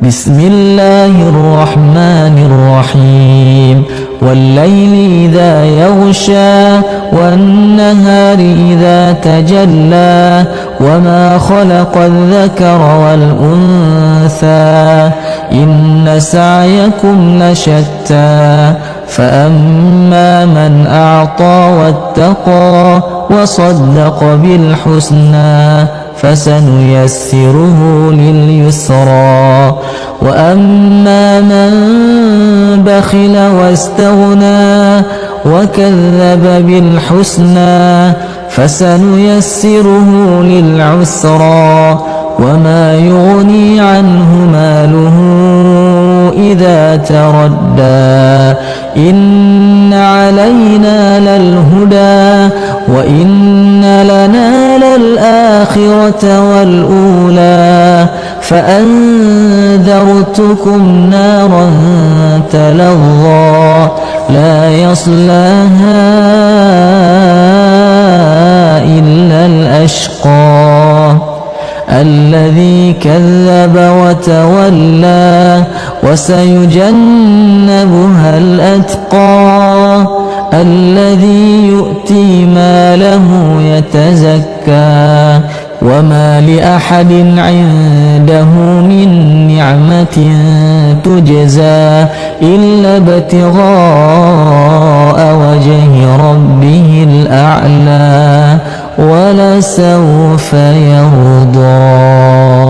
بسم الله الرحمن الرحيم والليل إذا يغشى والنهار إذا تجلى وما خلق الذكر والأنثى إن سعيكم لشتى فأما من أعطى واتقى وصدق بالحسنى فسنيسره لليسرى وأما من بخل واستغنى وكذب بالحسنى فسنيسره للعسرى وما يغني عنه ماله إذا تردى إن علينا للهدى وإن لنا للآخرة والأولى فأنذرتكم نارا تلظى لا يصلاها إلا الأشقى الذي كذب وتولى وسيجنبها الأتقى الذي يؤتي ماله يتزكى وما لأحد عنده من نعمة تجزى إلا ابتغاء وجه ربه الأعلى ولسوف يرضى.